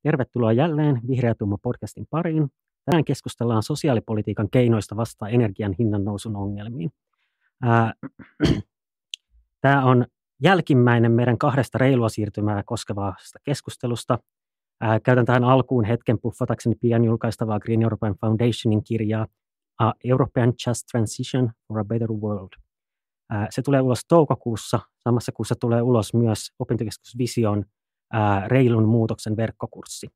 Tervetuloa jälleen Vihreä Tumma podcastin pariin. Tänään keskustellaan sosiaalipolitiikan keinoista vastaan energian hinnan nousun ongelmiin. Tämä on jälkimmäinen meidän kahdesta reilua siirtymää koskevasta keskustelusta. Käytän tähän alkuun hetken puffatakseni pian julkaistavaa Green European Foundationin kirjaa A European Just Transition for a Better World. Se tulee ulos toukokuussa. Samassa kuussa tulee ulos myös Opintokeskus Vision reilun muutoksen verkkokurssi.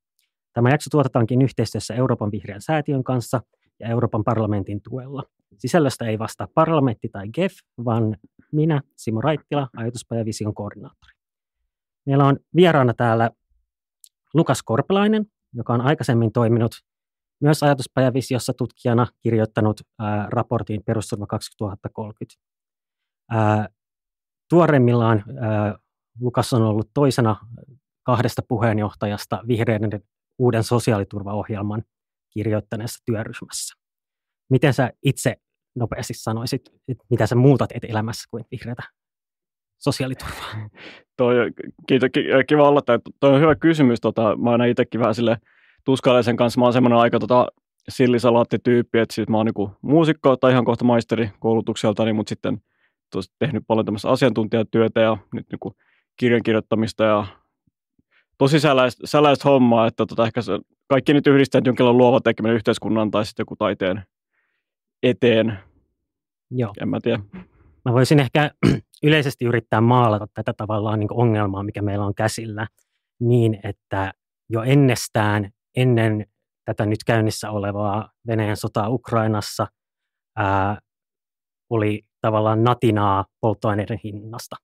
Tämä jakso tuotetaankin yhteistyössä Euroopan vihreän säätiön kanssa ja Euroopan parlamentin tuella. Sisällöstä ei vastaa parlamentti tai GEF, vaan minä, Simo Raittila, Ajatuspaja Vision koordinaattori. Meillä on vieraana täällä Lukas Korpelainen, joka on aikaisemmin toiminut myös Ajatuspaja Visiossa tutkijana, kirjoittanut raportin Perusturva 2030. Tuoreimmillaan Lukas on ollut toisena kahdesta puheenjohtajasta vihreiden uuden sosiaaliturvaohjelman kirjoittaneessa työryhmässä. Miten sä itse nopeasti sanoisit, että mitä sä muutat elämässä kuin vihreätä sosiaaliturvaa? Kiva olla. Toi on hyvä kysymys. Mä oon itsekin vähän sille tuskalaisen kanssa. Mä oon semmoinen aika sillisalaatti-tyyppi, että mä oon niinku muusikko tai ihan kohta maisteri koulutukseltani, mutta sitten tehnyt paljon tämmöistä asiantuntijatyötä ja nyt niinku kirjan kirjoittamista ja tosi säläistä hommaa, että ehkä kaikki nyt yhdistää, että jonkinlainen luova tekeminen yhteiskunnan tai sitten joku taiteen eteen. Joo. En mä tiedä. Mä voisin ehkä yleisesti yrittää maalata tätä tavallaan niin kuin ongelmaa, mikä meillä on käsillä, niin että jo ennen tätä nyt käynnissä olevaa Venäjän sotaa Ukrainassa oli tavallaan natinaa polttoaineiden hinnasta.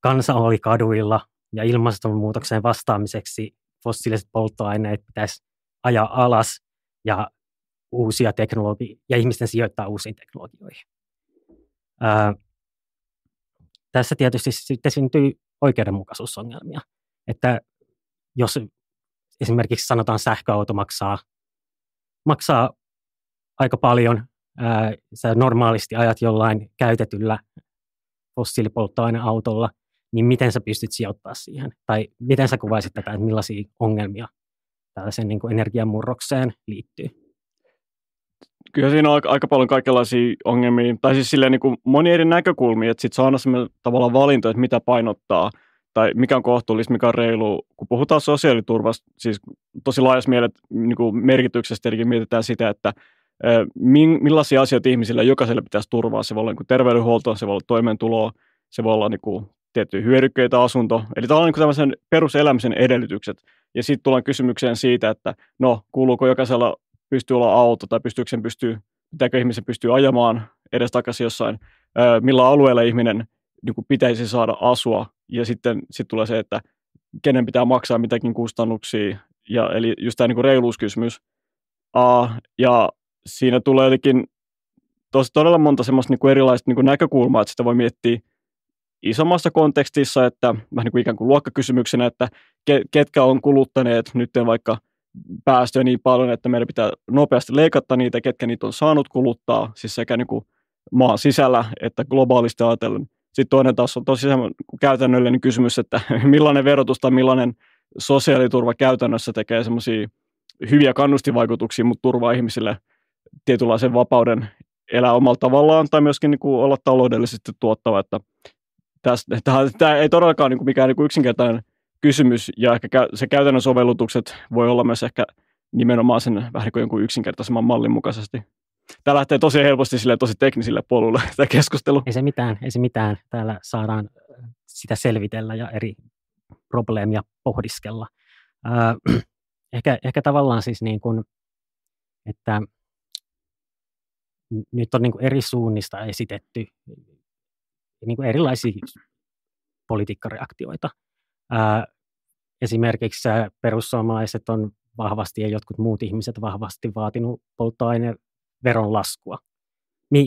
Kansa oli kaduilla ja ilmastonmuutokseen vastaamiseksi fossiiliset polttoaineet pitäisi ajaa alas ja ihmisten sijoittaa uusiin teknologioihin. Tässä tietysti sitten syntyy oikeudenmukaisuusongelmia, että jos esimerkiksi sanotaan sähköauto maksaa aika paljon, sä normaalisti ajat jollain käytetyllä fossiilipolttoaineautolla, niin miten sä pystyt sijoittamaan siihen? Tai miten sä kuvaisit tätä, että millaisia ongelmia tällaiseen niin kuin energiamurrokseen liittyy? Kyllä siinä on aika paljon kaikenlaisia ongelmia, tai siis silleen niin kuin moni eri näkökulmia, että sitten se on aina sellainen tavallaan valinta, että mitä painottaa, tai mikä on kohtuullista, mikä on reilu. Kun puhutaan sosiaaliturvasta, siis tosi laajassa niin kuin merkityksestä tietenkin mietitään sitä, että millaisia asioita ihmisille jokaiselle pitäisi turvaa. Se voi olla niin kuin terveydenhuolto, se voi olla toimeentuloa, se voi olla niin kuin tiettyjä hyödykkeitä, asunto. Eli tämä on niin kuin tämmöisen peruselämisen edellytykset. Ja sitten tullaan kysymykseen siitä, että kuuluuko jokaisella pystyy olla auto tai pitääkö ihmisen pystyy ajamaan edestakaisin jossain, millä alueella ihminen niin kuin pitäisi saada asua. Ja sitten tulee se, että kenen pitää maksaa mitäkin kustannuksia. Eli just tämä niin kuin reiluuskysymys. Ja siinä tulee jotenkin todella monta semmoista niin kuin erilaista niin kuin näkökulmaa, että sitä voi miettiä isommassa kontekstissa, että vähän niin kuin ikään kuin luokkakysymyksenä, että ketkä on kuluttaneet nyt vaikka päästöjä niin paljon, että meidän pitää nopeasti leikata niitä, ketkä niitä on saanut kuluttaa, siis sekä niin kuin maan sisällä että globaalisti ajatellen. Sitten toinen taas on tosi käytännöllinen kysymys, että millainen verotus tai millainen sosiaaliturva käytännössä tekee semmoisia hyviä kannustinvaikutuksia, mutta turvaa ihmisille tietynlaisen vapauden elää omalla tavallaan tai myöskin niin kuin olla taloudellisesti tuottava. Tämä ei todellakaan niin mikään niin yksinkertainen kysymys, ja ehkä se käytännön sovellutukset voi olla myös ehkä nimenomaan sen vähän niin kuin jonkun yksinkertaisemman mallin mukaisesti. Tämä lähtee tosi helposti tosi teknisille polulle tämä keskustelu. Ei se mitään. Täällä saadaan sitä selvitellä ja eri probleemia pohdiskella. Ehkä tavallaan siis niin kuin, että nyt on niin kuin eri suunnista esitetty niin kuin erilaisia politiikkareaktioita. Esimerkiksi perussuomalaiset on vahvasti ja jotkut muut ihmiset vahvasti vaatinut polttoaineveron laskua.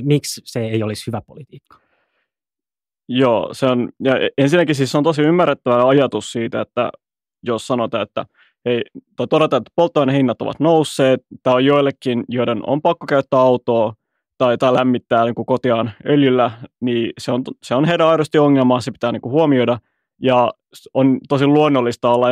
Miksi se ei olisi hyvä politiikka? Joo, ja ensinnäkin siis on tosi ymmärrettävä ajatus siitä, että jos sanotaan, että todetaan, että polttoainehinnat ovat nousseet, tai on joillekin, joiden on pakko käyttää autoa tai lämmittää niin kuin kotiaan öljyllä, niin se on heidän aidosti ongelma, se pitää niin kuin huomioida. Ja on tosi luonnollista olla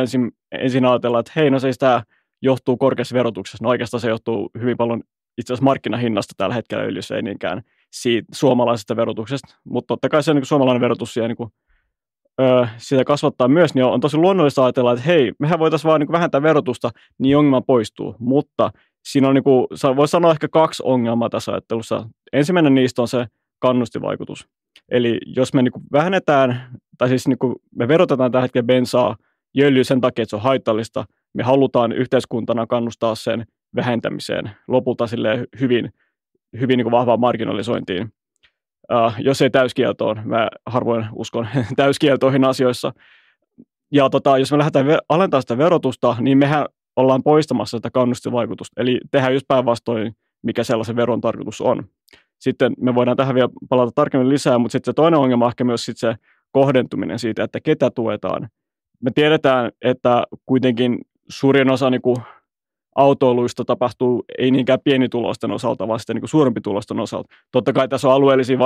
ensin ajatella, että hei, no se tämä johtuu korkeassa verotuksessa. No oikeastaan se johtuu hyvin paljon itse asiassa markkinahinnasta tällä hetkellä öljyssä, ei niinkään siitä suomalaisesta verotuksesta. Mutta totta kai se niin suomalainen verotus siellä niin sitä kasvattaa myös, niin on tosi luonnollista ajatella, että hei, mehän voitaisiin vaan niin vähentää verotusta, niin ongelma poistuu. Mutta siinä on, niin kuin, voi sanoa ehkä 2 ongelmaa tässä ajattelussa. Ensimmäinen niistä on se kannustivaikutus. Eli jos me niin kuin vähennetään, tai siis niin kuin me verotetaan tällä hetkellä bensaa ja öljyä sen takia, että se on haitallista, me halutaan yhteiskuntana kannustaa sen vähentämiseen lopulta hyvin niin kuin vahvaan marginalisointiin. Jos ei täyskieltoon, mä harvoin uskon täyskieltoihin asioissa. Ja jos me lähdetään alentamaan sitä verotusta, niin mehän ollaan poistamassa sitä kannustivaikutusta. Eli tehdään just päinvastoin, mikä sellaisen veron tarkoitus on. Sitten me voidaan tähän vielä palata tarkemmin lisää, mutta sitten se toinen ongelma on ehkä myös se kohdentuminen siitä, että ketä tuetaan. Me tiedetään, että kuitenkin suurin osa niin kuin autoiluista tapahtuu ei niinkään pienituloisten osalta, vaan sitten niin kuin suurempituloisten osalta. Totta kai tässä on alueellisia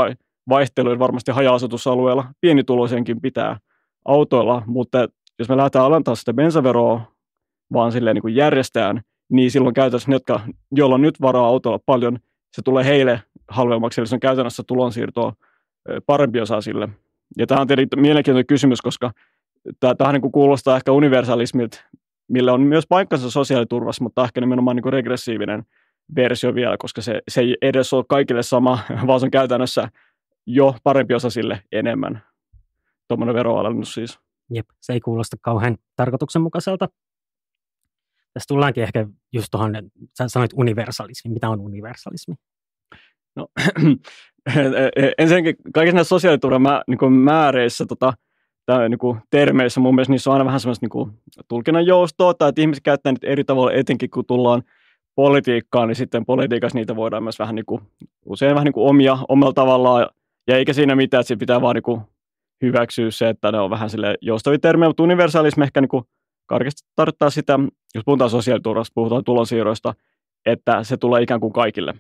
vaihteluja, varmasti haja-asutusalueella pienituloisenkin pitää autoilla, mutta jos me lähdetään alentamaan sitä bensaveroa vaan silleen niin kuin järjestään, niin silloin käytännössä ne, joilla on nyt varaa autoilla paljon, se tulee heille halvemmaksi, eli se on käytännössä tulonsiirtoa parempiosaisille. Ja tämä on tietenkin mielenkiintoinen kysymys, koska tämähän niin kuin kuulostaa ehkä universalismilta, millä on myös paikkansa sosiaaliturvassa, mutta ehkä nimenomaan niin kuin regressiivinen versio vielä, koska se ei edes ole kaikille sama, vaan se on käytännössä jo parempiosaisille enemmän. Tuommoinen veroalennus siis. Jep, se ei kuulosta kauhean tarkoituksenmukaiselta. Tässä tullaankin ehkä just tuohon, sä sanoit universalismi. Mitä on universalismi? No, ensinnäkin kaikissa näissä sosiaaliturvan niin määreissä niin termeissä mun mielestä niissä on aina vähän semmoista niin tulkinnan joustoa, tai että ihmiset käyttää niitä eri tavalla, etenkin kun tullaan politiikkaan, niin sitten politiikassa niitä voidaan myös vähän niin kuin, usein vähän niin kuin omalla tavallaan, ja eikä siinä mitään, että se pitää vaan niin kuin hyväksyä se, että ne on vähän sille joustavia termejä, mutta universalismi ehkä niin kuin karkeasti tarkoittaa sitä, jos puhutaan sosiaaliturvasta, puhutaan tulonsiirroista, että se tulee ikään kuin kaikille.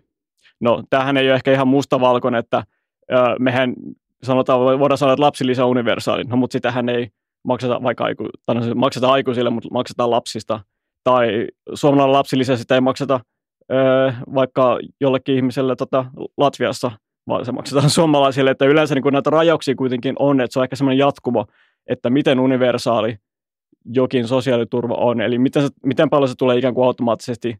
No, tämähän ei ole ehkä ihan mustavalkoinen, että mehän voidaan sanoa, että lapsilisä on universaali, no, mutta sitähän ei makseta makseta aikuisille, mutta maksetaan lapsista. Tai suomalainen lapsilisä sitä ei makseta vaikka jollekin ihmiselle Latviassa, vaan se maksetaan suomalaisille. Että yleensä niin näitä rajauksia kuitenkin on, että se on ehkä semmoinen jatkumo, että miten universaali jokin sosiaaliturva on. Eli miten paljon se tulee ikään kuin automaattisesti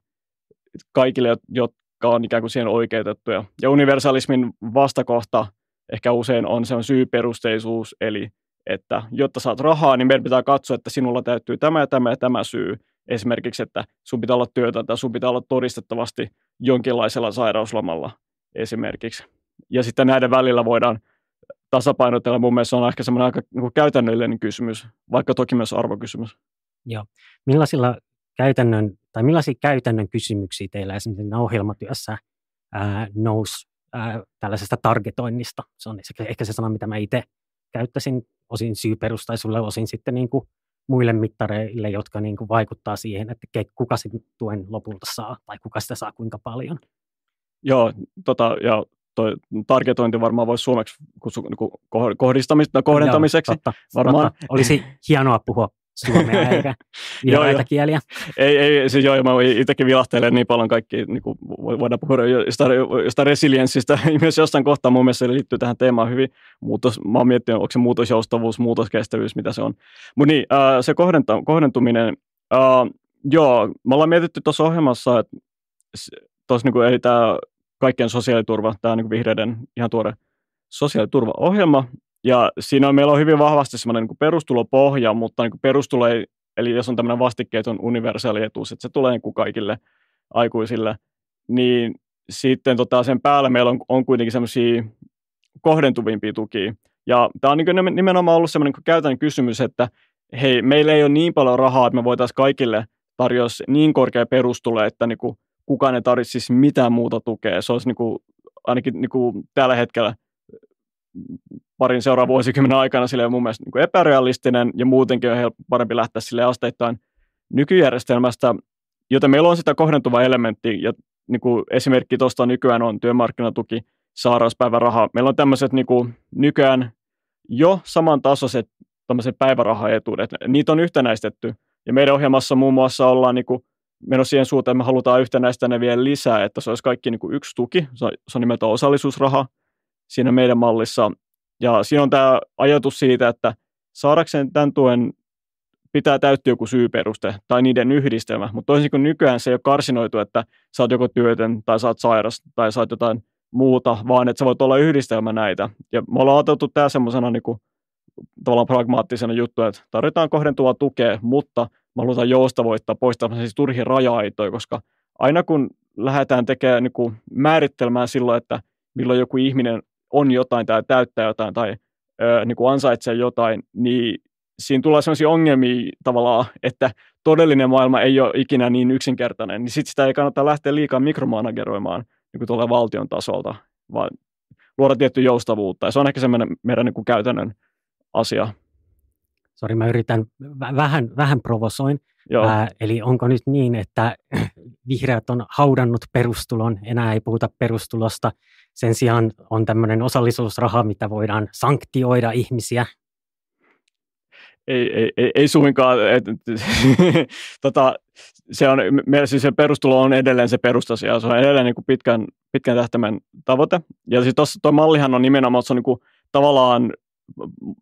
kaikille, jotka on ikään kuin siihen oikeutettuja. Ja universalismin vastakohta ehkä usein on se syyperusteisuus, eli että jotta saat rahaa, niin meidän pitää katsoa, että sinulla täyttyy tämä ja tämä ja tämä syy. Esimerkiksi, että sun pitää olla työtä tai sun pitää olla todistettavasti jonkinlaisella sairauslomalla esimerkiksi. Ja sitten näiden välillä voidaan tasapainotella. Mun mielestä se on ehkä semmoinen aika käytännöllinen kysymys, vaikka toki myös arvokysymys. Joo. Millaisia käytännön kysymyksiä teillä esimerkiksi ohjelmatyössä nousi tällaisesta targetoinnista? Se on ehkä se sana, mitä mä itse käyttäisin osin syyperustaisuudelle, osin sitten niin kuin muille mittareille, jotka niin kuin vaikuttaa siihen, että kuka sen tuen lopulta saa tai kuka sitä saa kuinka paljon. Joo, ja targetointi varmaan voisi suomeksi kutsua kohdentamiseksi. Varmaan. Totta. Olisi hienoa puhua suomea eikä vieraita kieliä. Ei, siis joo, mä itsekin vilahtelen niin paljon kaikki, niin kuin voidaan puhua jostain resilienssistä, myös jostain kohtaa mun mielestä se liittyy tähän teemaan hyvin. Mä oon miettinyt, onko se muutosjoustavuus, muutoskestävyys, mitä se on. Mutta niin, se kohdentuminen, joo, me ollaan mietitty tuossa ohjelmassa, että tuossa niin eli tämä kaikkien sosiaaliturva, tämä niin vihreiden ihan tuore sosiaaliturvaohjelma, ja siinä meillä on hyvin vahvasti semmoinen niin perustulopohja, mutta niin perustulo ei, eli jos on tämmöinen vastikkeeton universaali etuus, että se tulee niin kaikille aikuisille, niin sitten sen päällä meillä on kuitenkin semmoisia kohdentuvimpia tukia. Ja tämä on niin nimenomaan ollut semmoinen käytännön kysymys, että hei, meillä ei ole niin paljon rahaa, että me voitaisiin kaikille tarjota niin korkea perustulo, että niin kukaan ei tarvitsisi mitään muuta tukea. Se olisi ainakin tällä hetkellä parin seuraavan vuosikymmenen aikana sille on mun mielestä epärealistinen ja muutenkin on parempi lähteä sille asteittain nykyjärjestelmästä, joten meillä on sitä kohdentuva elementti ja esimerkki tuosta nykyään on työmarkkinatuki, sairauspäiväraha. Meillä on tämmöiset nykyään jo samantasoiset päivärahaetuudet. Niitä on yhtenäistetty. Ja meidän ohjelmassa muun muassa ollaan niin kuin menossa siihen suuntaan, että me halutaan yhtenäistää ne vielä lisää, että se olisi kaikki niin kuin yksi tuki. Se on nimeltään osallisuusraha siinä meidän mallissa. Ja siinä on tämä ajatus siitä, että saadakseen tämän tuen pitää täyttyä joku syyperuste tai niiden yhdistelmä. Mutta toisin kuin nykyään se ei ole karsinoitu, että sä oot joko työtön tai sä oot sairas tai sä oot jotain muuta, vaan että sä voit olla yhdistelmä näitä. Ja me ollaan ajateltu tämä semmoisena niin kuin tavallaan pragmaattisena juttu, että tarvitaan kohdentuvaa tukea, mutta me halutaan joustavoittaa, poistaa siis turhia raja-aitoja, koska aina kun lähdetään tekemään niin kuin määrittelemään silloin, että milloin joku ihminen on jotain tai täyttää jotain tai niin kuin ansaitsee jotain, niin siinä tulee sellaisia ongelmia tavallaan, että todellinen maailma ei ole ikinä niin yksinkertainen, niin sitten sitä ei kannata lähteä liikaa mikromanageroimaan niin kuin tuolla valtion tasolta, vaan luoda tiettyä joustavuutta. Ja se on ehkä semmoinen meidän niin kuin käytännön asia. Sori, mä yritän vähän provosoin. Eli onko nyt niin, että vihreät on haudannut perustulon, enää ei puhuta perustulosta, sen sijaan on tämmöinen osallisuusraha, mitä voidaan sanktioida ihmisiä? Ei suinkaan. Siis se perustulo on edelleen se perustasia, se on edelleen niin kuin pitkän tähtäimen tavoite. Ja siis tuo mallihan on nimenomaan, se on niin kuin tavallaan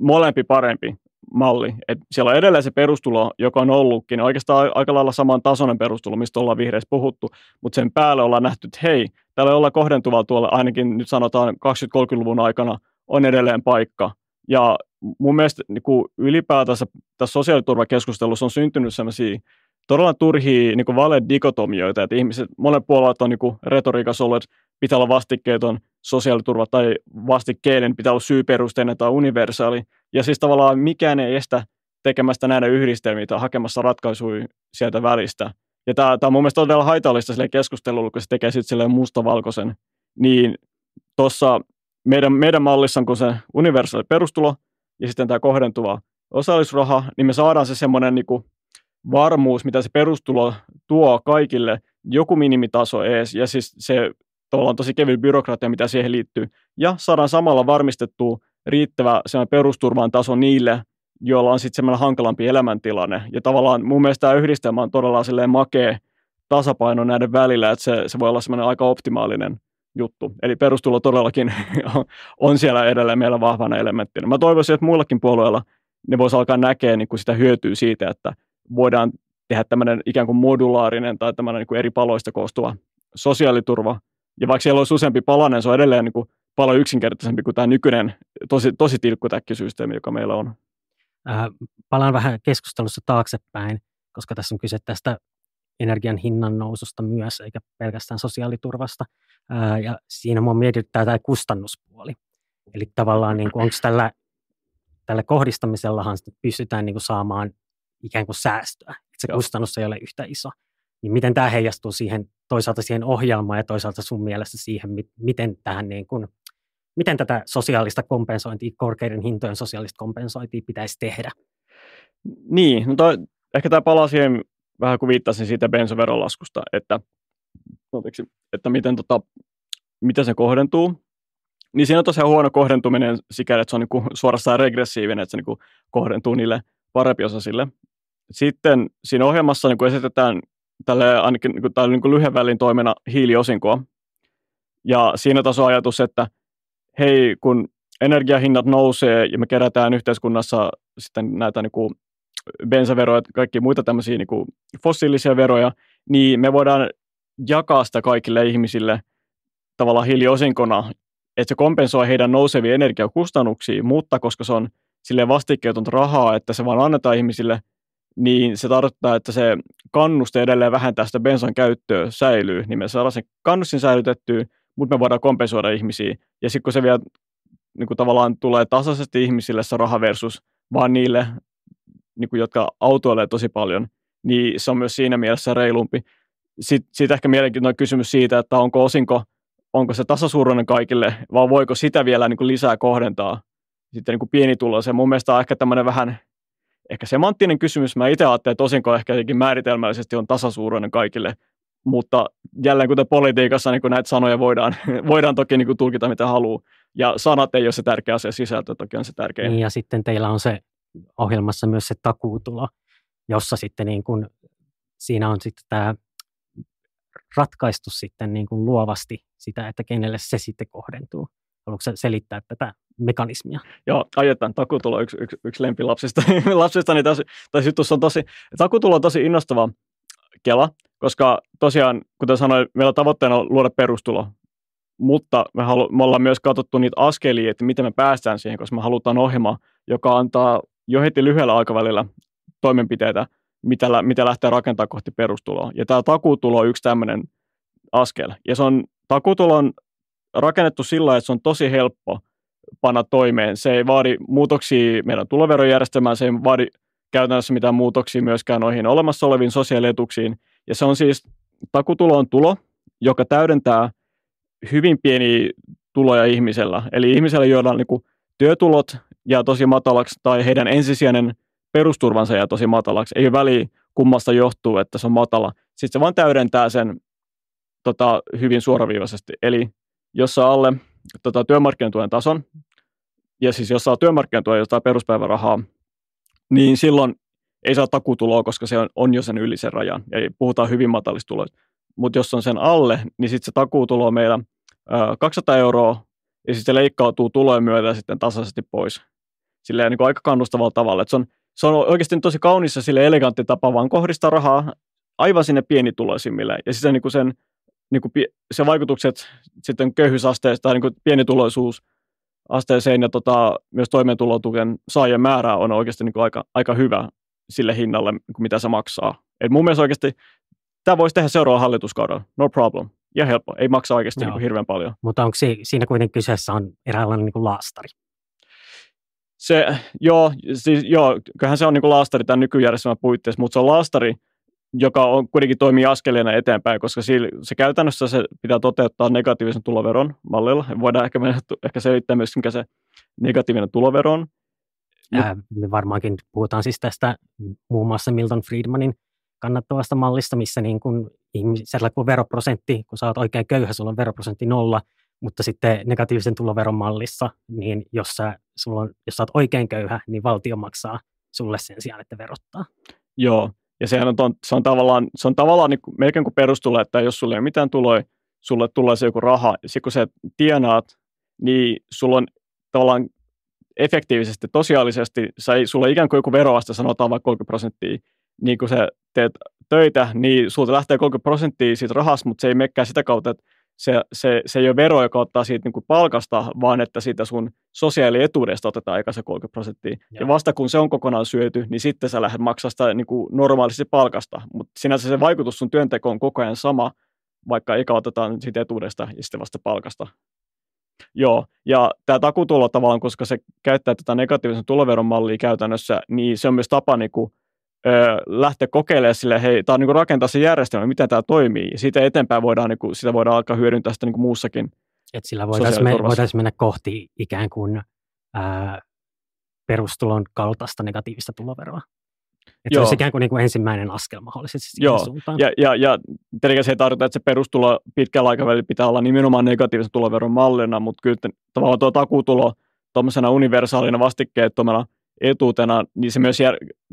molempi parempi malli. Et siellä on edelleen se perustulo, joka on ollutkin oikeastaan aika lailla saman tasoinen perustulo, mistä ollaan vihreissä puhuttu, mutta sen päälle ollaan nähty, että hei, täällä ollaan kohdentuvalla tuolla ainakin nyt sanotaan 20-30-luvun aikana on edelleen paikka. Ja mun mielestä niin kuin ylipäätänsä tässä sosiaaliturvakeskustelussa on syntynyt sellaisia todella turhia niin kuin vale-dikotomioita, että ihmiset, monet puolueet on niin kuin retoriikassa ollut, että pitää olla vastikkeeton sosiaaliturva tai vastikkeinen, pitää olla syyperusteinen tai universaali. Ja siis tavallaan mikään ei estä tekemästä näitä yhdistelmiä tai hakemassa ratkaisuja sieltä välistä. Ja tämä on mun mielestä todella haitallista sille keskustelulle, kun se tekee sitten silleen mustavalkoisen. Niin tuossa meidän mallissa on kun se universaali perustulo ja sitten tämä kohdentuva osallisuusraha, niin me saadaan se semmoinen niin kuin varmuus, mitä se perustulo tuo kaikille, joku minimitaso ees, ja siis se on tosi kevyt byrokratia, mitä siihen liittyy, ja saadaan samalla varmistettua riittävä perusturvan taso niille, joilla on sitten semmoinen hankalampi elämäntilanne, ja tavallaan mun mielestä tämä yhdistelmä on todella silleen makea tasapaino näiden välillä, että se voi olla semmoinen aika optimaalinen juttu. Eli perustulo todellakin on siellä edelleen meillä vahvana elementtinä. Mä toivoisin, että muillakin puolueilla ne voisi alkaa näkeä niin kuin sitä hyötyä siitä, että voidaan tehdä tämmöinen ikään kuin modulaarinen tai tämmöinen niin kuin eri paloista koostuva sosiaaliturva. Ja vaikka siellä olisi useampi palanen, se on edelleen niin kuin paljon yksinkertaisempi kuin tämä nykyinen tosi tilkkutäkkisysteemi, joka meillä on. Palaan vähän keskustelussa taaksepäin, koska tässä on kyse tästä energian hinnan noususta myös, eikä pelkästään sosiaaliturvasta. Ja siinä minua mietityttää tämä kustannuspuoli. Eli tavallaan niin kuin, onko tällä kohdistamisellahan pystytään niin kuin saamaan ikään kuin säästöä, että se kustannus ei ole yhtä iso. Niin miten tämä heijastuu toisaalta siihen ohjelmaan ja toisaalta sun mielestä siihen, miten tätä sosiaalista kompensointia, korkeiden hintojen sosiaalista kompensointia pitäisi tehdä? Niin, no ehkä tämä palaa siihen vähän kuin viittasin siitä bensaveron laskusta, että miten se kohdentuu. Niin siinä on tosiaan huono kohdentuminen sikäli, että se on niin kuin suorastaan regressiivinen, että se niin kuin kohdentuu niille parempiosaisille. Sitten siinä ohjelmassa niin kuin esitetään ainakin niin kuin lyhyen välin toimena hiiliosinkoa. Ja siinä taas on ajatus, että hei, kun energiahinnat nousee ja me kerätään yhteiskunnassa sitten näitä niin kuin bensaveroja ja kaikkia muita tämmöisiä niin kuin fossiilisia veroja, niin me voidaan jakaa sitä kaikille ihmisille tavallaan hiiliosinkona, että se kompensoi heidän nousevia energiakustannuksia, mutta koska se on silleen vastikkeetonta rahaa, että se vaan annetaan ihmisille, niin se tarkoittaa, että se kannuste edelleen vähentää sitä bensan käyttöä säilyy, niin me saadaan sen kannustin säilytettyä, mutta me voidaan kompensoida ihmisiä. Ja sitten kun se vielä niin kuin tavallaan tulee tasaisesti ihmisille se raha versus vaan niille, niin kuin, jotka autoilee tosi paljon, niin se on myös siinä mielessä reilumpi. Sitten ehkä mielenkiintoinen kysymys siitä, että onko se tasasuuruinen kaikille, vai voiko sitä vielä niin kuin lisää kohdentaa sitten niin kuin pienituloiseen. Mun mielestä on ehkä tämmöinen vähän ehkä semanttinen kysymys. Mä itse ajattelen, että osinko ehkä jotenkin määritelmällisesti on tasasuuruinen kaikille, mutta jälleen kuten politiikassa niin kuin näitä sanoja voidaan toki niin kuin tulkita mitä haluaa. Ja sanat ei ole se tärkeä asia, sisältö toki on se tärkein. Niin, ja sitten teillä on se ohjelmassa myös se takuutulo, jossa sitten niin kuin, siinä on sitten tämä ratkaistu sitten niin kuin luovasti sitä, että kenelle se sitten kohdentuu. Haluatko selittää tätä mekanismia? Joo, ajetaan takuutulo yksi lempilapsista. Niin tässä jutussa on takuutulo on tosi innostava kela, koska tosiaan, kuten sanoin, meillä tavoitteena on luoda perustulo, mutta me ollaan myös katsottu niitä askelia, että miten me päästään siihen, koska me halutaan ohjelma, joka antaa jo heti lyhyellä aikavälillä toimenpiteitä, mitä lähtee rakentamaan kohti perustuloa. Ja tämä takuutulo on yksi tämmöinen askel. Ja takuutulo on rakennettu sillä tavalla, että se on tosi helppo panna toimeen. Se ei vaadi muutoksia meidän tuloverojärjestelmään, se ei vaadi käytännössä mitään muutoksia myöskään noihin olemassa oleviin sosiaalietuuksiin. Ja se on siis, takuutulo on tulo, joka täydentää hyvin pieniä tuloja ihmisellä. Eli ihmisellä, joilla on niin työtulot jää tosi matalaksi tai heidän ensisijainen perusturvansa jää tosi matalaksi. Ei ole väliä, kummasta johtuu, että se on matala. Sitten se vaan täydentää sen hyvin suoraviivaisesti. Eli jos saa alle työmarkkinatuen tason, ja siis jos saa työmarkkinatuen jostain peruspäivärahaa, niin silloin ei saa takuutuloa, koska se on jo sen yli sen rajan. Eli puhutaan hyvin matalista tuloista. Mutta jos on sen alle, niin sitten se takuutulo on meillä 200 €, ja sitten se leikkautuu tulojen myötä sitten tasaisesti pois. Silleen niin kuin aika kannustavalla tavalla. Et se on oikeasti tosi kaunis ja sille elegantti tapa vaan kohdistaa rahaa aivan sinne pienituloisimmille. Ja sitten se vaikutukset sitten köyhyysasteesta tai niin pienituloisuusasteeseen ja myös toimeentulotuken saajien määrä on oikeasti niin aika hyvä sille hinnalle, mitä se maksaa. Et mun mielestä oikeasti tämä voisi tehdä seuraavalla hallituskaudella. No problem. Ja helppo. Ei maksa oikeasti niin hirveän paljon. Mutta onko siinä kuitenkin kyseessä on eräänlainen niin laastari? Kyllähän se on niin laastari tämän nykyjärjestelmän puitteissa, mutta se on laastari, joka kuitenkin toimii askeleena eteenpäin, koska se käytännössä se pitää toteuttaa negatiivisen tuloveron mallilla. Voidaan ehkä selittää myös, mikä se negatiivinen tulovero on. Me varmaankin puhutaan siis tästä muun muassa Milton Friedmanin kannattavasta mallista, missä niin kun ihmisellä kun veroprosentti, kun sä oot oikein köyhä, sulla on veroprosentti 0, mutta sitten negatiivisen tuloveron mallissa, niin jos sä oot oikein köyhä, niin valtio maksaa sulle sen sijaan, että verottaa. Joo, ja se on tavallaan niin kuin, melkein kuin perustulo, että jos sulla ei ole mitään tuloja, sulle tulee se joku raha, ja sitten kun sä tienaat, niin sulla on tavallaan efektiivisesti, tosiaalisesti, sulla on ikään kuin joku veroaste, sanotaan vaikka 30%, niin kun sä teet töitä, niin sulta lähtee 30% siitä rahasta, mutta se ei menekään sitä kautta, että se ei ole vero, joka ottaa siitä niin kuin palkasta, vaan että siitä sun sosiaalietuudesta otetaan eikä se 30%. Ja vasta kun se on kokonaan syöty, niin sitten sä lähdet maksaa sitä niin kuin normaalisti palkasta. Mutta sinänsä se vaikutus sun työntekoon on koko ajan sama, vaikka eka otetaan siitä etuudesta ja sitten vasta palkasta. Joo, ja tämä takuutulo tavallaan, koska se käyttää tätä negatiivisen tuloveron mallia käytännössä, niin se on myös tapa niin kuin lähteä kokeilemaan sille, hei, tämä on niin kuin rakentaa se järjestelmä, miten tämä toimii, ja siitä eteenpäin sitä voidaan alkaa hyödyntää sitä niin kuin muussakin. Että sillä voitaisiin mennä kohti ikään kuin perustulon kaltaista negatiivista tuloveroa. Että se olisi ikään kuin ensimmäinen askel mahdollisesti siihen suuntaan. Ja tietenkin se ei tarkoita, että se perustulo pitkällä aikavälillä pitää olla nimenomaan negatiivisen tuloveron mallina, mutta kyllä tavallaan tuo takuutulo tuollaisena universaalina vastikkeettomana etuutena, niin se myös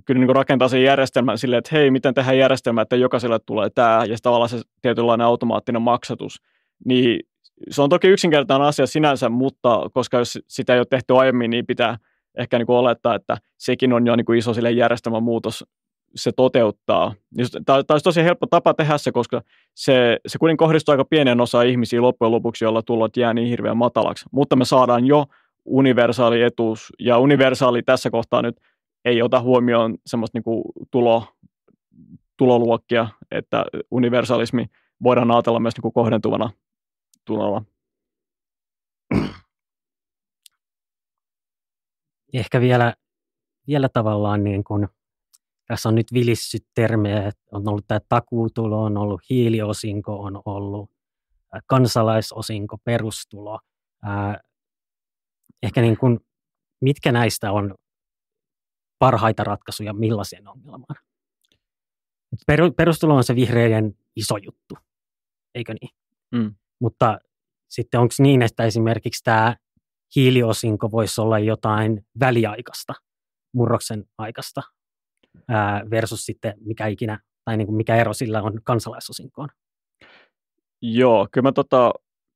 kyllä niin kuin rakentaa sen järjestelmän silleen, että hei, miten tehdään järjestelmä, että jokaiselle tulee tämä, ja tavallaan se tietynlainen automaattinen maksatus. Niin se on toki yksinkertainen asia sinänsä, mutta koska jos sitä ei ole tehty aiemmin, niin pitää ehkä niin kuin olettaa, että sekin on jo niin kuin iso järjestelmän muutos se toteuttaa. Tämä olisi tosi helppo tapa tehdä se, koska se kuitenkin kohdistuu aika pienen osa ihmisiä loppujen lopuksi, joilla tulot jää niin hirveän matalaksi. Mutta me saadaan jo universaali etuus, ja universaali tässä kohtaa nyt ei ota huomioon semmoista niin kuin tuloluokkia, että universalismi voidaan ajatella myös niin kuin kohdentuvana tulolla. Ehkä vielä tavallaan niin kuin, tässä on nyt vilissyt termejä, on ollut tämä takuutulo, on ollut hiiliosinko, on ollut kansalaisosinko, perustulo. Ehkä niin kuin, mitkä näistä on parhaita ratkaisuja millaiseen ongelmaan? Perustulo on se vihreiden iso juttu, eikö niin? Mutta sitten onko niin, että esimerkiksi tämä hiiliosinko voisi olla jotain väliaikaista, murroksen aikaista versus sitten mikä ikinä, tai niin kuin mikä ero sillä on kansalaisosinkoon. Joo, kyllä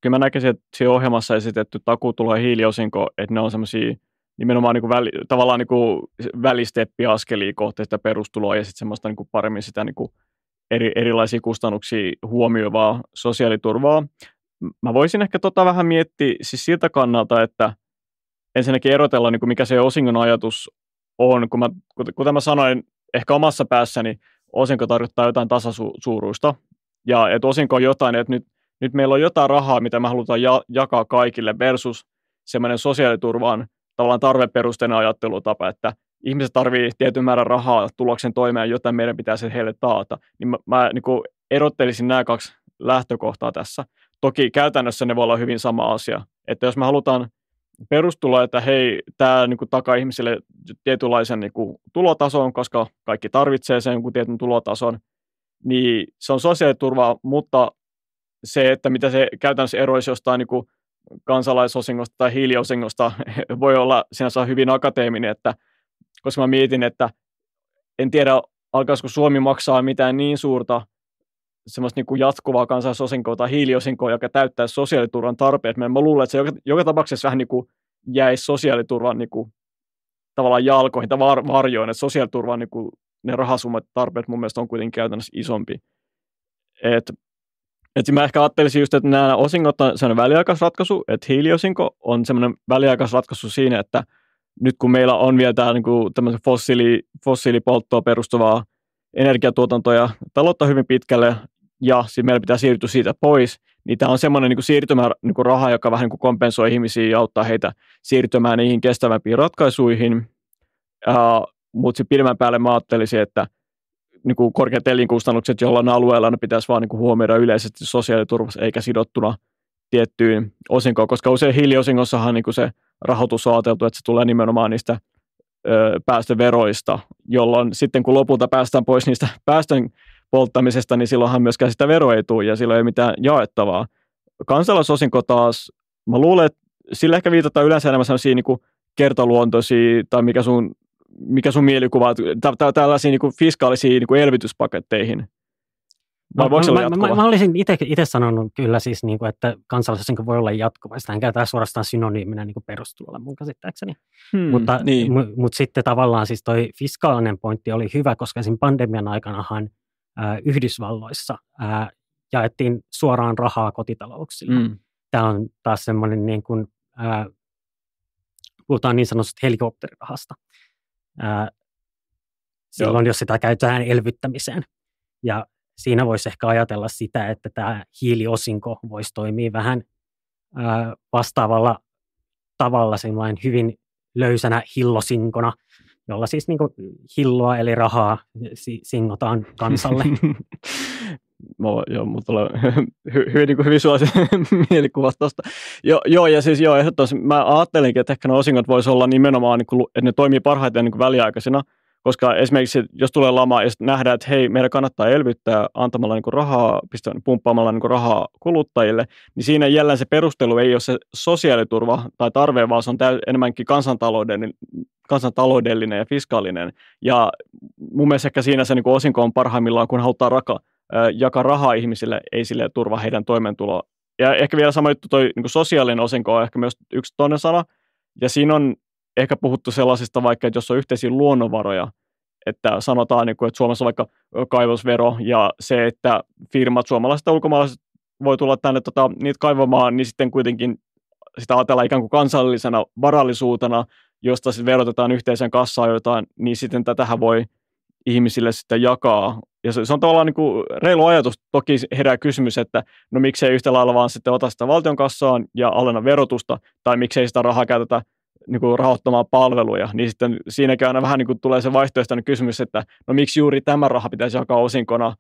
mä näkisin, että siinä ohjelmassa esitetty takuutulo ja hiiliosinko, että ne on semmoisia nimenomaan niin kuin tavallaan niin kuin välisteppiaskelia kohti sitä perustuloa ja sitten semmoista niin kuin paremmin sitä niin kuin erilaisia kustannuksia huomioivaa sosiaaliturvaa. Mä voisin ehkä vähän miettiä siis siltä kannalta, että ensinnäkin erotella, niin kuin mikä se osingon ajatus on. Kuten mä sanoin, ehkä omassa päässäni osinko tarkoittaa jotain tasasuuruista. Ja että osinko on jotain, että nyt meillä on jotain rahaa, mitä me halutaan jakaa kaikille versus semmoinen sosiaaliturvan tavallaan tarveperusteinen ajattelutapa, että ihmiset tarvitsee tietyn määrän rahaa tuloksen toimeen, joten meidän pitää se heille taata. Niin mä niin kuin erottelisin nämä kaksi lähtökohtaa tässä. Toki käytännössä ne voi olla hyvin sama asia. Että jos me halutaan perustuloa, että hei, tämä niin kuin takaa ihmisille tietynlaisen niin kuin tulotason, koska kaikki tarvitsee sen jonkun tietyn tulotason, niin se on sosiaaliturvaa, mutta se, että mitä se käytännössä eroisi jostain niin kuin kansalaisosingosta tai hiiliosingosta, voi olla sinänsä hyvin akateeminen, että koska mä mietin, että en tiedä, alkaisiko Suomi maksaa mitään niin suurta semmoista niin kuin jatkuvaa kansalaisosinkoa tai hiiliosinkoa, joka täyttää sosiaaliturvan tarpeet. Mä luulen, että se joka tapauksessa vähän niin kuin jäisi sosiaaliturvan niin kuin tavallaan jalkoihin tai varjoin, että sosiaaliturvan niin kuin ne rahasummat tarpeet mun mielestä on kuitenkin käytännössä isompi. Et mä ehkä ajattelisin just, että nämä osingot on sellainen väliaikaisratkaisu, että hiiliosinko on semmoinen väliaikaisratkaisu siinä, että nyt kun meillä on vielä tämä niin kuin tämmöisen fossiilipolttoon perustuvaa energiatuotantoa ja taloutta hyvin pitkälle, ja sitten meillä pitää siirtyä siitä pois, niin tämä on semmoinen niin kuin siirtymäraha, joka vähän niin kuin kompensoi ihmisiä ja auttaa heitä siirtymään niihin kestävämpiin ratkaisuihin. Mutta sitten pidemmän päälle mä ajattelisin, että niin kuin korkeat elinkustannukset jollain alueella ne pitäisi vaan niin kuin huomioida yleisesti sosiaaliturvassa eikä sidottuna tiettyyn osinkoon, koska usein hiiliosingossahan niin kuin se rahoitus on ajateltu, että se tulee nimenomaan niistä päästöveroista, jolloin sitten kun lopulta päästään pois niistä päästön polttamisesta, niin silloinhan myöskään sitä veroa ei tule ja silloin ei mitään jaettavaa. Kansalaisosinko taas, mä luulen, että sillä ehkä viitataan yleensä enemmän sellaisia niin kuin kertaluontoisia tai mikä sun mielikuva, tällaisiin niin kuin fiskaalisiin niin kuin elvytyspaketteihin? Mä olisin itse sanonut kyllä siis, niin kuin, että kansalaisosinko voi olla jatkuva. Sitähän käytetään suorastaan synonyyminä niin kuin perustulolla mun käsittääkseni. Mutta sitten tavallaan siis toi fiskaalinen pointti oli hyvä, koska siinä pandemian aikanahan Yhdysvalloissa jaettiin suoraan rahaa kotitalouksille. Tämä on taas semmoinen, niin kuin, puhutaan niin sanotusta helikopterirahasta. Silloin, jos sitä käytetään elvyttämiseen. Ja siinä voisi ehkä ajatella sitä, että tämä hiiliosinko voisi toimia vähän vastaavalla tavalla sellainen hyvin löysänä hillosinkona, jolla siis niin kuin hilloa eli rahaa singotaan kansalle. Mulla tulee hyvin suosi mielikuva tuosta. Joo, ja siis ehdottomasti mä ajattelinkin, että ehkä ne osingot voisi olla nimenomaan, että ne toimii parhaiten väliaikaisina, koska esimerkiksi jos tulee lama ja nähdään, että hei, meidän kannattaa elvyttää antamalla rahaa, pumppaamalla rahaa kuluttajille, niin siinä jälleen se perustelu ei ole se sosiaaliturva tai tarve, vaan se on enemmänkin kansantaloudellinen ja fiskaalinen. Ja mun mielestä ehkä siinä se osinko on parhaimmillaan, kun halutaan jakaa rahaa ihmisille, ei sille turvaa heidän toimeentuloa. Ja ehkä vielä sama juttu, toi sosiaalinen osinko on ehkä myös yksi toinen sana, ja siinä on ehkä puhuttu sellaisista vaikka, että jos on yhteisiä luonnonvaroja, että sanotaan, että Suomessa on vaikka kaivosvero ja se, että firmat, suomalaiset ja ulkomaalaiset voi tulla tänne niitä kaivamaan, niin sitten kuitenkin sitä ajatellaan ikään kuin kansallisena varallisuutena, josta sitten verotetaan yhteiseen kassaan jotain, niin sitten tätähän voi ihmisille sitten jakaa. Ja se on tavallaan niin kuin reilu ajatus. Toki herää kysymys, että no miksei yhtä lailla vaan sitten ota sitä valtion kassaan ja alenna verotusta, tai miksei sitä rahaa käytetä niin kuin rahoittamaan palveluja, niin sitten siinäkin aina vähän niin kuin tulee se vaihtoehtoinen kysymys, että no miksi juuri tämä raha pitäisi jakaa osinkona,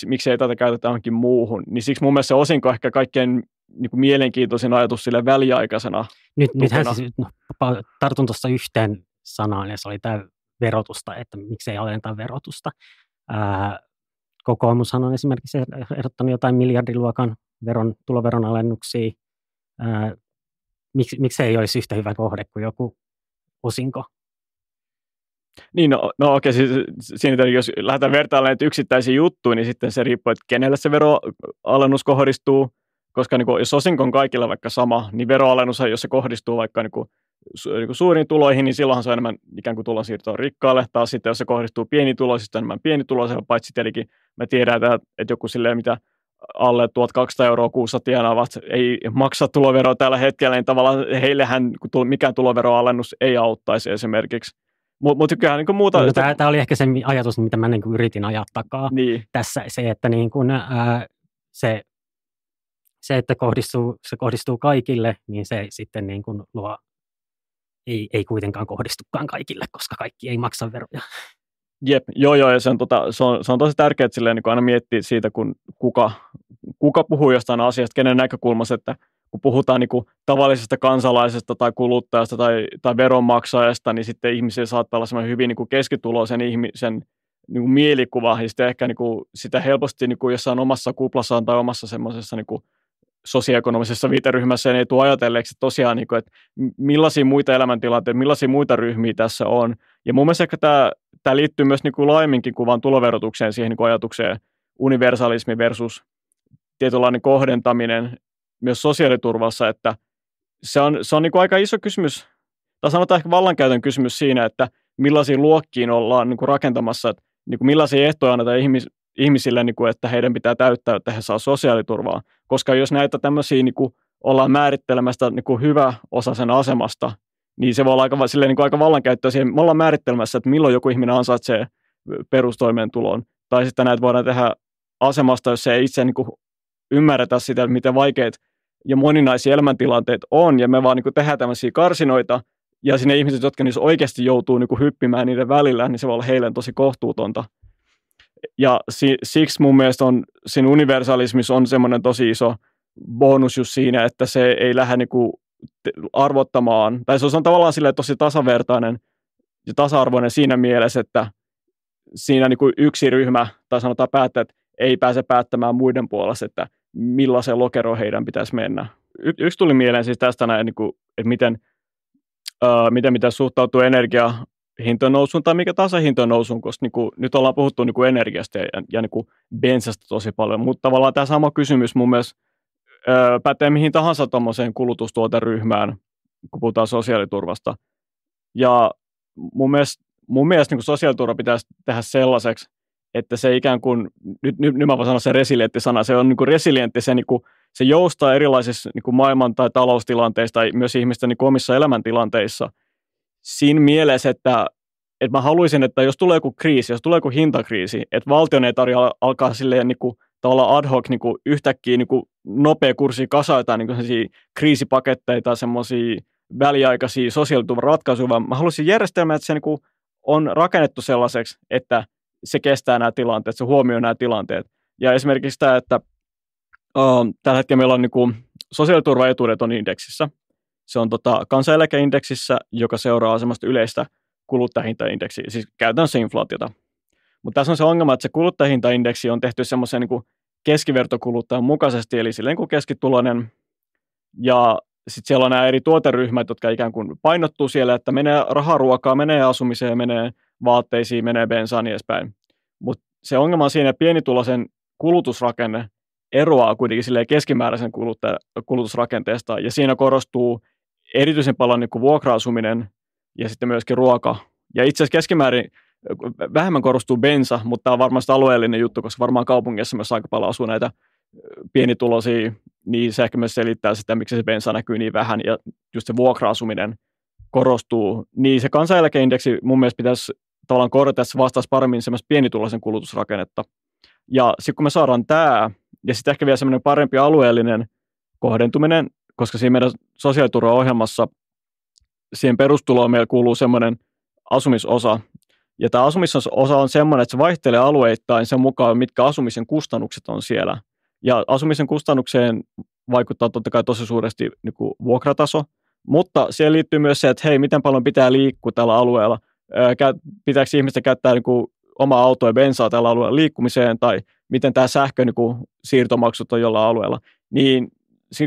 miksi ei tätä käytetä johonkin muuhun. Niin siksi mun mielestä se osinko ehkä kaikkein niin kuin mielenkiintoisin ajatus sille väliaikaisena. Nythän siis tartun tuossa yhteen sanaan, ja se oli tämä verotusta, että miksei alenneta verotusta. Kokoomushan on esimerkiksi ehdottanut jotain miljardiluokan tuloveron alennuksia. Miksi ei olisi yhtä hyvä kohde kuin joku osinko? Niin, no okei, siis siinä jos lähdetään vertailemaan yksittäisiä juttuja, niin sitten se riippuu, että kenelle se veroalennus kohdistuu, koska niin kuin, jos osinko on kaikilla vaikka sama, niin veroalennus, jos se kohdistuu vaikka niin kuin suuriin tuloihin, niin silloinhan se on enemmän ikään kuin tulonsiirtoa rikkaalle. Taas sitten, jos se kohdistuu pienituloisista, enemmän pienituloisille, paitsi tietenkin me tiedetään, että joku silleen, mitä alle 1200 euroa kuussa tienaavat, ei maksa tuloveroa tällä hetkellä, niin tavallaan heillehän mikään tuloveroalennus ei auttaisi esimerkiksi. Mutta kyllähän niin muuta... No, tämä oli ehkä se ajatus, mitä mä niin kuin yritin ajaa takaa niin. tässä, se, että niin kuin, se, että kohdistuu kaikille, niin se sitten niin kuin luo, ei kuitenkaan kohdistukaan kaikille, koska kaikki ei maksa veroja. Jep, joo, ja se on tosi tärkeää silleen, niin aina miettiä siitä, kun kuka puhuu jostain asiasta, kenen näkökulmasta, että kun puhutaan niin kuin tavallisesta kansalaisesta tai kuluttajasta tai veronmaksajasta, niin sitten ihmisillä saattaa olla semmoinen hyvin niin kuin keskituloisen ihmisen niin kuin mielikuva, ja sitten ehkä niin kuin sitä helposti niin kuin jossain omassa kuplassaan tai omassa semmoisessa niin kuin sosioekonomisessa viiteryhmässä ei tule ajatelleeksi tosiaan, niin kuin, että millaisia muita elämäntilanteita, millaisia muita ryhmiä tässä on. Ja mun mielestä ehkä tämä liittyy myös niin kuin laajemminkin kuin vain tuloverotukseen, siihen niin kuin ajatukseen universalismi versus tietynlainen kohdentaminen myös sosiaaliturvassa, että se on niin kuin aika iso kysymys, tai sanotaan ehkä vallankäytön kysymys siinä, että millaisiin luokkiin ollaan niin kuin rakentamassa, että niin kuin millaisia ehtoja annetaan ihmisille, niin kuin, että heidän pitää täyttää, että he saa sosiaaliturvaa. Koska jos näitä tämmöisiä niin kuin ollaan määrittelemästä niin kuin hyvä osa sen asemasta, niin se voi olla aika vallankäyttöä siihen. Me ollaan määrittelemässä, että milloin joku ihminen ansaitsee perustoimeentulon. Tai sitten näitä voidaan tehdä asemasta, jos se ei itse niin kuin ymmärretä sitä, miten vaikeita ja moninaisia elämäntilanteet on. Ja me vaan niin kuin tehdään tämmöisiä karsinoita, ja sinne ihmiset, jotka niissä oikeasti joutuu niin kuin hyppimään niiden välillä, niin se voi olla heille tosi kohtuutonta. Ja siksi mun mielestä siinä universalismissa on semmoinen tosi iso bonus just siinä, että se ei lähde niinku arvottamaan, tai se on tavallaan silleen tosi tasavertainen ja tasa-arvoinen siinä mielessä, että siinä niinku yksi ryhmä, tai sanotaan päättäjät, ei pääse päättämään muiden puolesta, että millaisen lokeroon heidän pitäisi mennä. Yksi tuli mieleen siis tästä näin, niinku, että miten pitäisi suhtautua hintojen nousuun tai mikä tahansa hintojen nousuun, koska nyt ollaan puhuttu energiasta ja bensasta tosi paljon, mutta tavallaan tämä sama kysymys mun mielestä pätee mihin tahansa tuommoiseen kulutustuoteryhmään, kun puhutaan sosiaaliturvasta. Ja mun mielestä sosiaaliturva pitäisi tehdä sellaiseksi, että se ikään kuin, nyt mä voin sanoa se resilientti-sana, se on resilientti, se joustaa erilaisissa maailman- tai taloustilanteissa tai myös ihmisten omissa elämäntilanteissa, siinä mielessä, että mä haluaisin, että jos tulee joku kriisi, jos tulee joku hintakriisi, että valtion ei tarvitse alkaa silleen tavallaan ad hoc yhtäkkiä nopea kurssi kasata kriisipaketteja tai semmoisia väliaikaisia sosiaaliturvaratkaisuja, vaan mä haluaisin järjestelmää, että se on rakennettu sellaiseksi, että se kestää nämä tilanteet, se huomioi nämä tilanteet. Ja esimerkiksi tämä, että tällä hetkellä meillä on sosiaaliturvaetuudet on indeksissä. Se on kansaneläkeindeksissä, joka seuraa semmoista yleistä kuluttajahintaindeksiä, siis käytännössä inflaatiota. Mutta tässä on se ongelma, että se kuluttajahintaindeksi on tehty semmoisen keskivertokuluttajan mukaisesti, eli silleen kuin keskituloinen. Ja sitten siellä on nämä eri tuoteryhmät, jotka ikään kuin painottuu siellä, että menee raharuokaa, menee asumiseen, menee vaatteisiin, menee bensaan ja edespäin. Mutta se ongelma on siinä, että pienituloisen kulutusrakenne eroaa kuitenkin silleen keskimääräisen kulutusrakenteesta, ja siinä korostuu erityisen paljon vuokra-asuminen ja sitten myöskin ruoka. Ja itse asiassa keskimäärin vähemmän korostuu bensa, mutta tämä on varmasti alueellinen juttu, koska varmaan kaupungissa myös aika paljon asuu näitä pienituloisia, niin se ehkä myös selittää sitä, miksi se bensa näkyy niin vähän, ja just se vuokra-asuminen korostuu. Niin se kansaneläkeindeksi mun mielestä pitäisi tavallaan korjata, että se vastaisi paremmin semmoista pienituloisen kulutusrakennetta. Ja sitten kun me saadaan tämä, ja sitten ehkä vielä semmoinen parempi alueellinen kohdentuminen, koska siinä meidän sosiaaliturvaohjelmassa siihen perustuloon meillä kuuluu semmoinen asumisosa. Ja tämä asumisosa on semmoinen, että se vaihtelee alueittain sen mukaan, mitkä asumisen kustannukset on siellä. Ja asumisen kustannukseen vaikuttaa totta kai tosi suuresti vuokrataso, mutta siihen liittyy myös se, että hei, miten paljon pitää liikkua tällä alueella. Pitääkö ihmistä käyttää omaa autoa ja bensaa tällä alueella liikkumiseen, tai miten tämä sähkö siirtomaksut on jollain alueella. Niin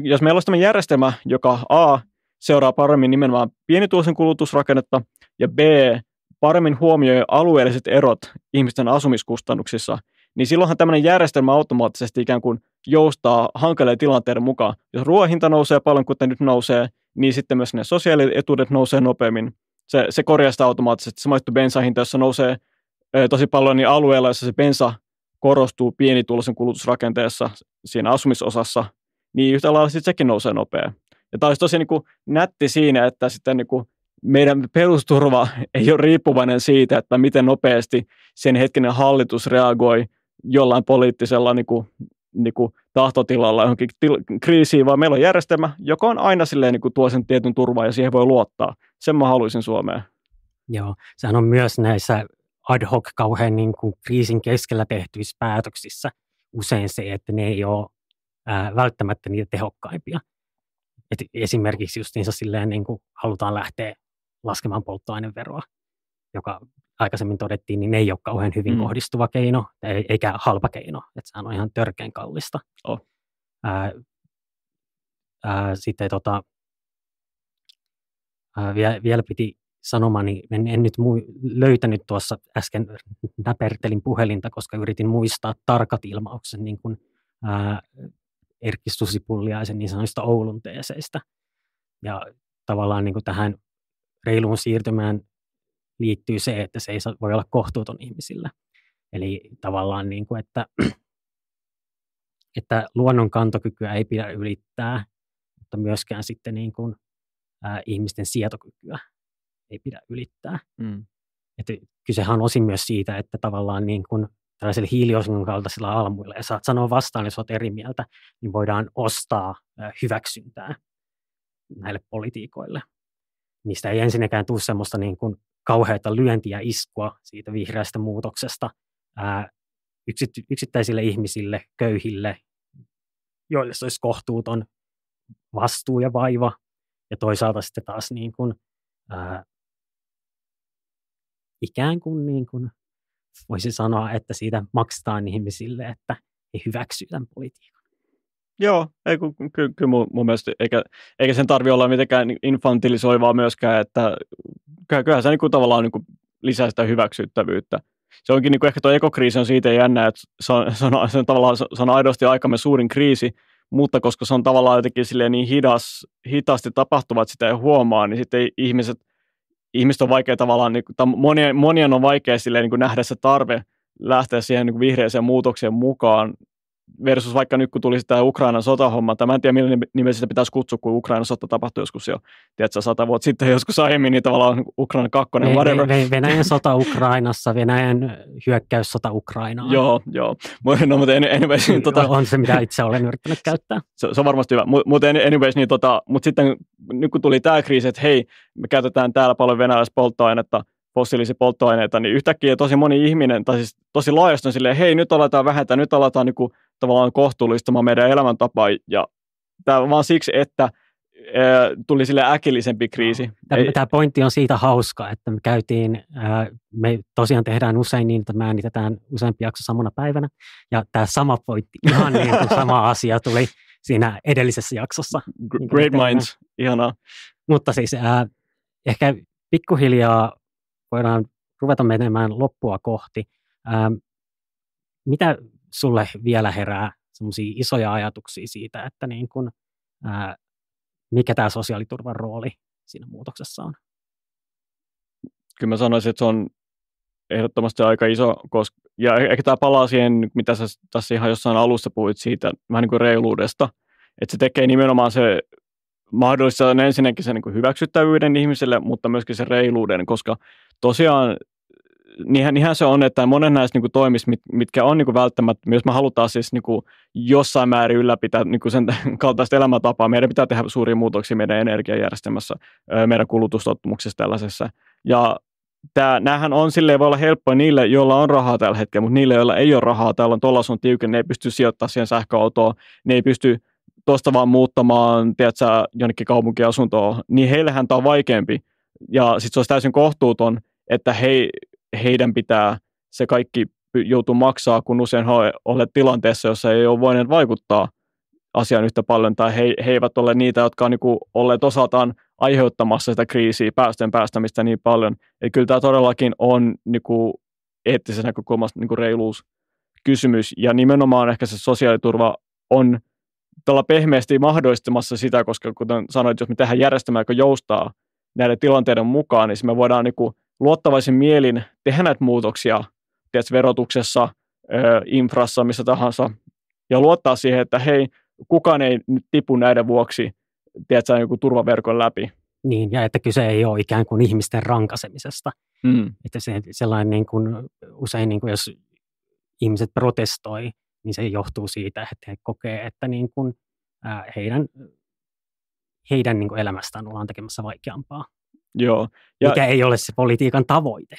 jos meillä olisi tämmöinen järjestelmä, joka A, seuraa paremmin nimenomaan pienituloisen kulutusrakennetta, ja B, paremmin huomioi alueelliset erot ihmisten asumiskustannuksissa, niin silloinhan tämmöinen järjestelmä automaattisesti ikään kuin joustaa hankaleen tilanteiden mukaan. Jos ruoan hinta nousee paljon, kuten nyt nousee, niin sitten myös ne sosiaalietuudet nousee nopeammin. Se korjaa sitä automaattisesti. Se mainittu bensahinta, jossa nousee tosi paljon, niin alueella, jossa se bensa korostuu pienituloisen kulutusrakenteessa siinä asumisosassa, niin yhtä lailla sitten sekin nousee nopea. Ja tämä olisi tosi niin kuin nätti siinä, että sitten niin kuin meidän perusturva ei ole riippuvainen siitä, että miten nopeasti sen hetkinen hallitus reagoi jollain poliittisella niin kuin tahtotilalla johonkin kriisiin, vaan meillä on järjestelmä, joka on aina silleen, niin kuin tuo sen tietyn turvaa ja siihen voi luottaa. Sen mä haluaisin Suomeen. Joo, sehän on myös näissä ad hoc kauhean niin kuin kriisin keskellä tehtyissä päätöksissä usein se, että ne ei ole välttämättä niitä tehokkaimpia. Et esimerkiksi justiinsa silleen niin kuin halutaan lähteä laskemaan polttoaineveroa, joka aikaisemmin todettiin, niin ei ole kauhean hyvin kohdistuva keino, eikä halpa keino, että sehän on ihan törkeän kallista. Oh. Sitten vielä piti sanomani, en nyt löytänyt tuossa äsken, näpertelin puhelinta, koska yritin muistaa tarkat ilmauksen niin kuin Erkki Susi-Pulliaisen niin sanoista Oulun teeseistä. Ja tavallaan niin kuin tähän reiluun siirtymään liittyy se, että se ei voi olla kohtuuton ihmisillä. Eli tavallaan, niin kuin, että luonnon kantokykyä ei pidä ylittää, mutta myöskään sitten niin kuin, ihmisten sietokykyä ei pidä ylittää. Että kysehän on osin myös siitä, että tavallaan niin kuin tällaisilla hiiliosingon kaltaisilla almuilla, ja saat sanoa vastaan, jos olet eri mieltä, niin voidaan ostaa hyväksyntää näille politiikoille. Niistä ei ensinnäkään tule semmoista niin kuin kauheata lyöntiä iskua siitä vihreästä muutoksesta yksittäisille ihmisille, köyhille, joille se olisi kohtuuton vastuu ja vaiva, ja toisaalta sitten taas niin kuin, ikään kuin, niin kuin voisi sanoa, että siitä maksetaan ihmisille, että he hyväksyvät tämän politiikan. Joo, kyllä mun mielestä, eikä sen tarvitse olla mitenkään infantilisoivaa myöskään, että kyllähän se niin kuin tavallaan niin kuin lisää sitä hyväksyttävyyttä. Se onkin niin kuin ehkä tuo ekokriisi on siitä jännä, että se on aidosti aikamme suurin kriisi, mutta koska se on tavallaan jotenkin silleen niin hitaasti tapahtuva, että sitä ei huomaa, niin sitten ihmiset on vaikea tavallaan, monien on vaikea silleen niin kuin nähdä se tarve lähteä siihen niin kuin vihreäseen muutokseen mukaan, versus vaikka nyt, kun tuli tämä Ukrainan sotahomma, tai mä en tiedä, millä nimellä sitä pitäisi kutsua, kun Ukrainan sota tapahtui joskus jo, tiedätkö, 100 vuotta sitten joskus aiemmin, niin tavallaan Ukraina 2, whatever. Venäjän sota Ukrainassa, Venäjän hyökkäyssota Ukrainaan. Joo. No, mutta anyways, niin, on se, mitä itse olen yrittänyt käyttää. Se on varmasti hyvä, mutta anyways, niin, mutta sitten nyt kun tuli tämä kriisi, että hei, me käytetään täällä paljon venäläistä polttoainetta, fossiilisia polttoaineita, niin yhtäkkiä tosi moni ihminen, tai siis tosi laajasti on silleen, hei, nyt aletaan vähentää, nyt aletaan niin kuin tavallaan kohtuullistamaan meidän elämäntapaa, ja tämä vaan siksi, että tuli sille äkillisempi kriisi. Tämä pointti on siitä hauska, että me tosiaan tehdään usein niin, että me äänitetään useampi jakso samana päivänä, ja tämä sama pointti, ihan niin kuin sama asia tuli siinä edellisessä jaksossa. Great minds, ihanaa. Mutta siis ehkä pikkuhiljaa voidaan ruveta menemään loppua kohti. Mitä sulle vielä herää semmoisia isoja ajatuksia siitä, että niin kun, mikä tämä sosiaaliturvan rooli siinä muutoksessa on? Kyllä mä sanoisin, että se on ehdottomasti aika iso, ja ehkä tämä palaa siihen, mitä sä tässä ihan jossain alussa puhuit siitä, vähän niin kuin reiluudesta, että se tekee nimenomaan se mahdollistaa ensinnäkin sen niin kuin hyväksyttävyyden ihmiselle, mutta myöskin sen reiluuden, koska tosiaan niinhän se on, että monen näistä niin toimista, mitkä on niin välttämättä, jos me halutaan siis niin kuin jossain määrin ylläpitää niin sen kaltaista elämäntapaa, meidän pitää tehdä suuria muutoksia meidän energiajärjestelmässä, meidän kulutustottumuksessa tällaisessa. Ja näähän on silleen, voi olla helppoa niille, joilla on rahaa tällä hetkellä, mutta niille, joilla ei ole rahaa, tuolla on tiukin, ne ei pysty sijoittamaan siihen sähköautoon, ne ei pysty tuosta vaan muuttamaan, tiedätkö, jonnekin kaupunkiasuntoon, niin heillähän tämä on vaikeampi. Ja sitten se olisi täysin kohtuuton, että heidän pitää se kaikki joutuu maksaa, kun usein he ovat tilanteessa, jossa ei ole voineet vaikuttaa asiaan yhtä paljon, tai he eivät ole niitä, jotka on niin kuin olleet osaltaan aiheuttamassa sitä kriisiä, päästöjen päästämistä niin paljon. Eli kyllä tämä todellakin on niin kuin eettisestä näkökulmasta niin kuin reiluuskysymys, ja nimenomaan ehkä se sosiaaliturva on tällä pehmeästi mahdollistamassa sitä, koska kuten sanoit, jos me tehdään järjestelmä, joka joustaa näiden tilanteiden mukaan, niin me voidaan niin kuin luottavaisin mielin tehdä näitä muutoksia verotuksessa, infrassa, missä tahansa, ja luottaa siihen, että hei, kukaan ei nyt tipu näiden vuoksi, tiedätkö, joku turvaverkon läpi. Niin, ja että kyse ei ole ikään kuin ihmisten rankasemisesta. Että sellainen niin kuin, usein, niin kuin jos ihmiset protestoi, niin se johtuu siitä, että he kokee, että niin kuin, heidän niin kuin elämästään ollaan tekemässä vaikeampaa. Joo. Mikä ei ole se politiikan tavoite.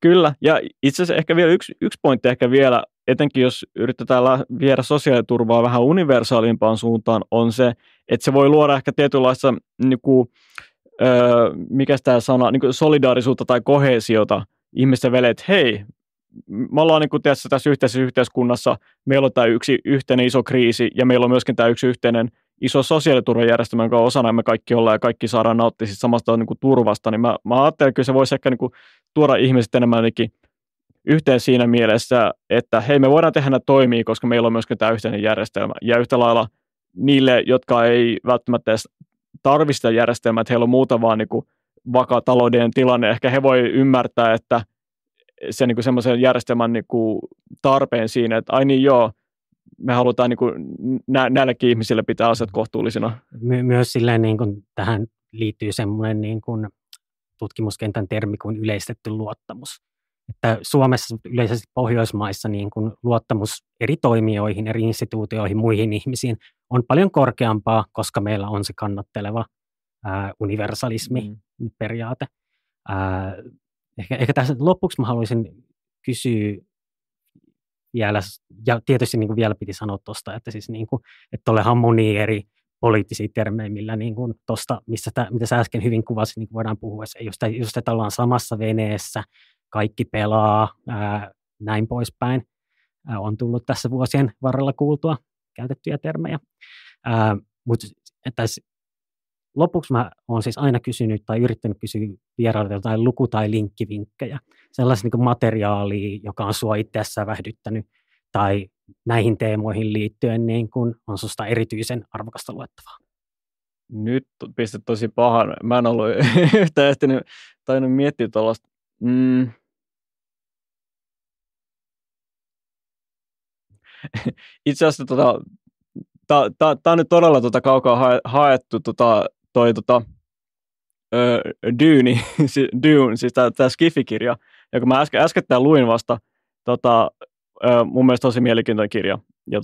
Kyllä, ja itse asiassa ehkä vielä yksi pointti ehkä vielä, etenkin jos yritetään viedä sosiaaliturvaa vähän universaalimpaan suuntaan, on se, että se voi luoda ehkä tietynlaista, niin kuin, mikä tämä sana, niin kuin solidaarisuutta tai koheesiota ihmisten välillä, että hei, me ollaan niin kuin tässä yhteisessä yhteiskunnassa, meillä on tämä yksi yhteinen iso kriisi, ja meillä on myöskin tämä yksi yhteinen iso sosiaaliturvajärjestelmä, jonka osana me kaikki ollaan, ja kaikki saadaan nauttia samasta niin kuin turvasta, niin mä ajattelen, että kyllä se voisi ehkä niin kuin tuoda ihmiset enemmän yhteen siinä mielessä, että hei, me voidaan tehdä näitä toimia, koska meillä on myöskin tämä yhteinen järjestelmä. Ja yhtä lailla niille, jotka ei välttämättä edes tarvitse sitä järjestelmää, että heillä on muuta vaan niin kuin vakaa taloudellinen tilanne, ehkä he voi ymmärtää, että se niin kuin semmoisen järjestelmän niin kuin tarpeen siinä, että ai niin joo, me halutaan niin kuin näillekin ihmisille pitää asiat kohtuullisina. Myös silleen niin kuin tähän liittyy semmoinen niin kuin tutkimuskentän termi kuin yleistetty luottamus. Että Suomessa yleisesti Pohjoismaissa niin kuin luottamus eri toimijoihin, eri instituutioihin, muihin ihmisiin on paljon korkeampaa, koska meillä on se kannatteleva universalismi-periaate. Ehkä tässä lopuksi mä haluaisin kysyä vielä, ja tietysti niin kuin vielä piti sanoa tuosta, että siis niin kuin, että olehan monia eri poliittisia termejä, millä niin kuin tuosta, mitä sä äsken hyvin kuvasit, niin voidaan puhua, just että ollaan samassa veneessä, kaikki pelaa, näin poispäin. On tullut tässä vuosien varrella kuultua käytettyjä termejä. Mutta lopuksi mä oon siis aina kysynyt tai yrittänyt kysyä vierailta jotain luku- tai linkkivinkkejä, sellaista niin materiaalia, joka on sua itseässä vähdyttänyt tai näihin teemoihin liittyen niin kun on susta erityisen arvokasta luettavaa. Nyt pistet tosi pahan. Mä en ollut yhtään ehtinyt tainnut miettiä tuollaista. Itse asiassa tää on nyt todella kaukaa haettu Dune, siis tää Skifi-kirja, joka mä äskettäin luin vasta, mun mielestä tosi mielenkiintoinen kirja. Ja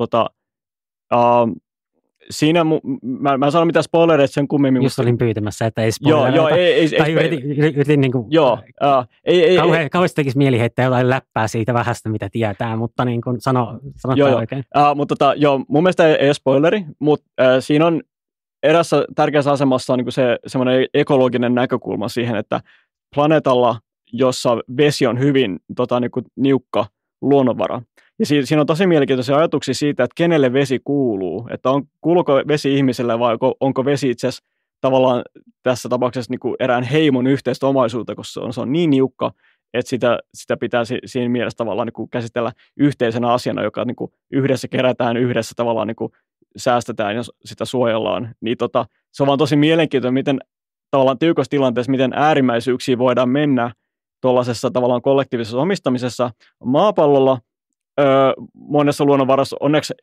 siinä mä en sano mitään spoilereita sen kummemmin. Just olin pyytämässä, että ei spoilereita. Joo, ei. Tai yritin niin kuin, kauheasti tekisi mieli heittää jotain läppää siitä vähästä, mitä tietää, mutta niin kuin sano oikein. Mutta mun mielestä ei spoileri, mutta siinä on erässä tärkeässä asemassa on niin kuin semmoinen ekologinen näkökulma siihen, että planeetalla, jossa vesi on hyvin niin kuin niukka luonnonvara. Ja siinä on tosi mielenkiintoisia ajatuksia siitä, että kenelle vesi kuuluu, että kuuluuko vesi ihmiselle vai onko vesi itse asiassa tavallaan tässä tapauksessa niin kuin erään heimon yhteistä omaisuutta, koska se on niin niukka, että sitä pitää siinä mielessä tavallaan niin kuin käsitellä yhteisenä asiana, joka niin kuin yhdessä kerätään, yhdessä tavallaan niin kuin säästetään ja sitä suojellaan. Niin se on vaan tosi mielenkiintoinen, miten tavallaan tiukassa tilanteessa, miten äärimmäisyyksiä voidaan mennä tuollaisessa tavallaan kollektiivisessa omistamisessa maapallolla. Monessa luonnonvarassa onneksi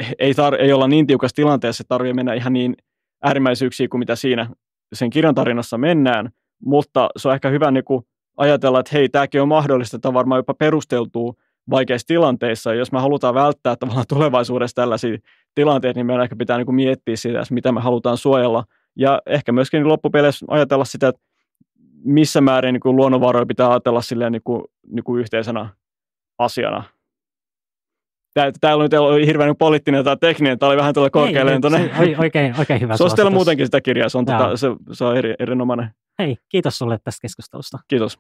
ei olla niin tiukassa tilanteessa, että tarvitsee mennä ihan niin äärimmäisyyksiä kuin mitä siinä sen kirjan tarinassa mennään, mutta se on ehkä hyvä niin kuin ajatella, että hei, tämäkin on mahdollista, että varmaan jopa perusteltuu vaikeissa tilanteissa, ja jos me halutaan välttää tavallaan tulevaisuudessa tällaisia tilanteita, niin meidän ehkä pitää niin kuin miettiä sitä, mitä me halutaan suojella, ja ehkä myöskin loppupeleissä ajatella sitä, että missä määrin niin kuin luonnonvaroja pitää ajatella silleen niin kuin yhteisenä asiana. Täällä oli hirveän poliittinen tai tekninen, tämä oli vähän tuolla korkealentoinen. Oikein hyvä suosittelen muutenkin sitä kirjaa, se on erinomainen. Hei, kiitos sulle tästä keskustelusta. Kiitos.